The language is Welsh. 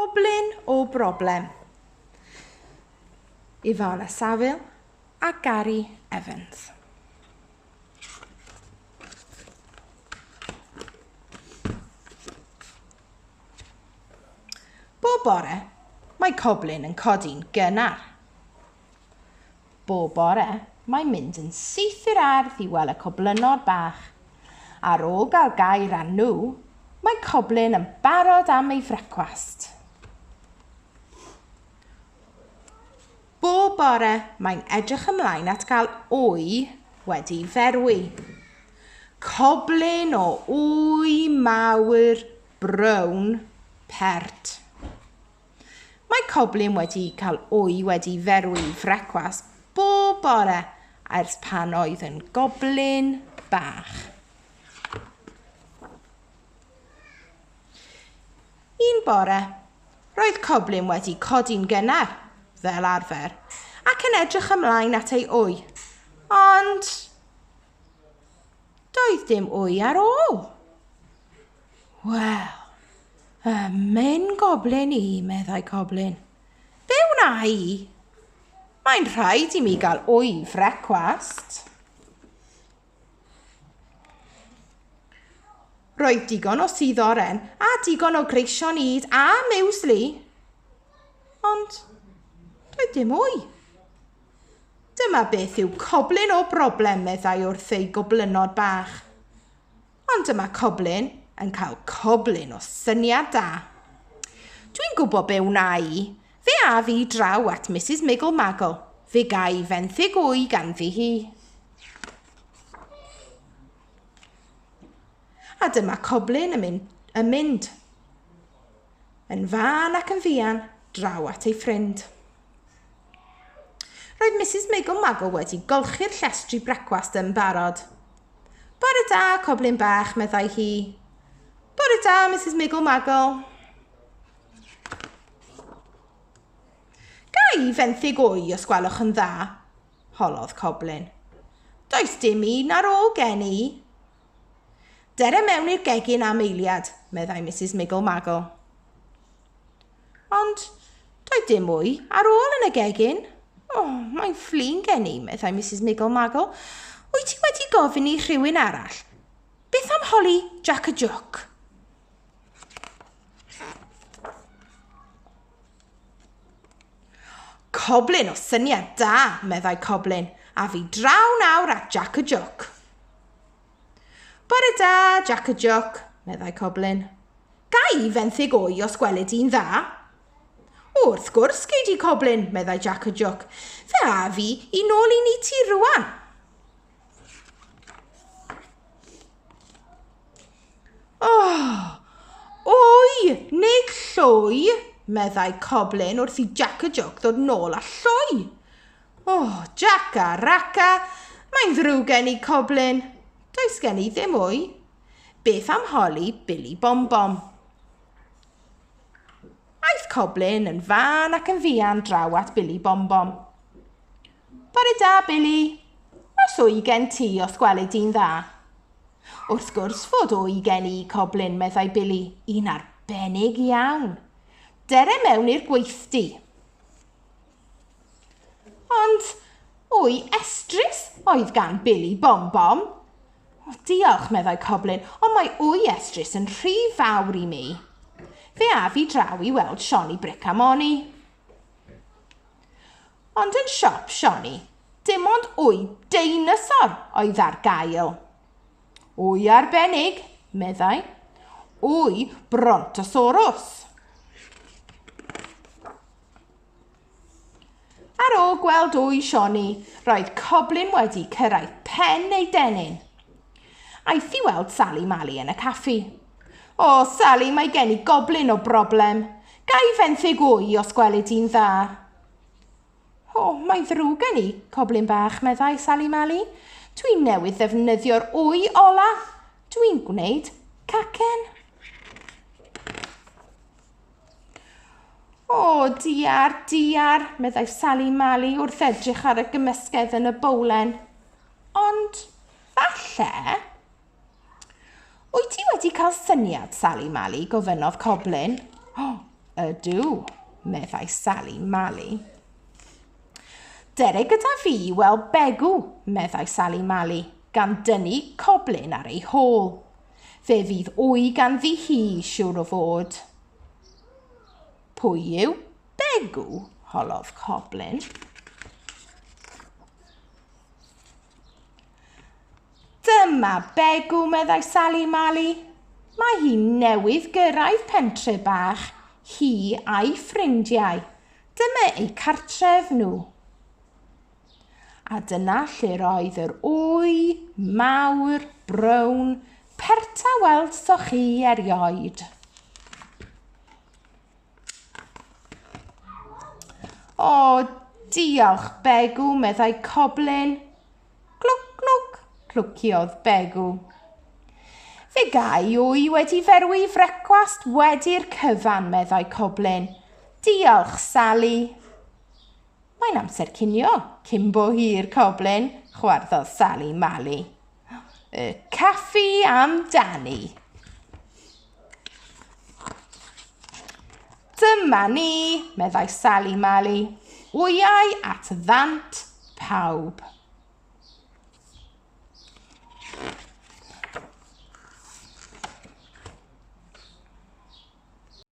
Coblyn o Broblem. Ifana Savill a Gary Evans. Bob bore, mae Coblyn yn codi'n gynnar. Bob bore, mae'n mynd yn syth i'r ardd i weld y coblynnod bach. Ar ôl gael gair â nhw, mae Coblyn yn barod am ei frecwast. Bob bore, mae'n edrych ymlaen at gael wy wedi'i ferwi. Coblyn o wy mawr brown pert. Mae Coblyn wedi cael wy wedi'i ferwi i frecwast bob bore ers pan oedd yn goblyn bach. Un bore, roedd Coblyn wedi codi'n gynnar, fel arfer, ac yn edrych ymlaen at ei wy. Ond doedd dim wy ar ôl. Wel, mynd goblyn I, meddai Coblyn. Be wna I? Mae'n rhaid I mi gael wy frecwast. Roedd digon o suddoren a digon o greision yd a miwsli. Ond doedd dim wy. Dyma beth yw Coblyn o Broblem, meddai wrth ei goblynnod bach. Ond dyma Coblyn yn cael Coblyn o syniad da. Dwi'n gwybod be wna I. Fe a fi draw at Mrs Maggle. Fe gai fenthyg wy ganddi hi. A dyma Coblyn yn mynd. Yn fan ac yn fuan draw at ei ffrind. Roedd Mrs Maggle wedi golchi'r llestri brecwast yn barod. Bore da, Coblyn bach, meddai hi. Bore da, Mrs Maggle. Gai fenthyg wy os gwelwch yn dda, holodd Coblyn. Does dim un ar ôl gen I. Dere mewn i'r gegin am eiliad, meddai Mrs Maggle. Ond doedd dim wy ar ôl yn y gegin. Mae'n fflin gen I, meddai Mrs Maggle. Wyt ti wedi gofyn I rhywun arall? Beth am holi Jack a Jock? Coblyn o syniad da, meddai Coblyn, a fi draw nawr at Jack a Jock. Bore da, Jack a Jock, meddai Coblyn. Gai fenthyg wy os gweled i'n dda? Wrth gwrs gei di Coblyn, meddai Jack a Jock. Fe a fi I nôl I ni ti rwan. Wy, nid llwy, meddai Coblyn wrth I Jack a Jock ddod nôl a llwy. Jack a raca, mae'n ddrwg gen I Coblyn. Does gen I ddim wy. Beth am holi Billy Bom. Aeth Coblyn yn fan ac yn fuan draw at Billy Bom. Bore da, Billy. Oes wy gen ti os gweled i'n dda? Wrth gwrs fod wy gen I Coblyn, meddai Billy. Un arbennig iawn. Dere mewn i'r gweithdy. Ond wy estrys oedd gan Billy Bom. Diolch, meddai Coblyn, ond mae wy estrys yn rhy fawr I mi. Fe a fi draw I weld Sioni Bric a Moni. Ond yn siop Sioni, dim ond wy deinosor oedd ar gael. Wy arbennig, meddai. Wy brontosaurus. Ar ôl gweld wy Sioni, roedd Coblyn wedi cyrraedd pen ei denyn. Aeth I weld Sally Mally yn y caffi. Sally, mae gen I Coblyn o Broblem. Gai fenthyg wy os gweled i'n dda? Mae ddrwg gen I, Coblyn bach, meddai Sally Mally. Dwi'n newydd ddefnyddio'r wy ola. Dwi'n gwneud cacen. Diar, meddai Sally Mally wrth edrych ar y gymysgedd yn y bowlen. Ond, falle... Wyt ti wedi cael syniad, Sally Mally, gofynnodd Coblyn? Ydw, meddai Sally Mali. Dere gyda fi i weld begw, meddai Sally Mali, gan dynnu Coblyn ar ei hôl. Fe fydd wy ganddi hi, siŵr o fod. Pwy yw begw? Holodd Coblyn. Dyma begw, meddai Sally Mali. Mae hi newydd gyrraedd Pentre Bach, hi a'i ffrindiau. Dyma eu cartref nhw. A dyna lle roedd yr wy mawr, brown, perta weld soch chi erioed. O, diolch begw, meddai Coblyn. Glwc, glwc, clwciodd begw. Fe gai wy wedi ferwi frecwast wedi'r cyfan, meddai Coblyn. Diolch, Sally. Mae'n amser cinio, cyn bo hir Coblyn, chwarddodd Sally Mali. Caffi amdani. Dyma ni, meddai Sally Mali. Wyau at ddant pawb.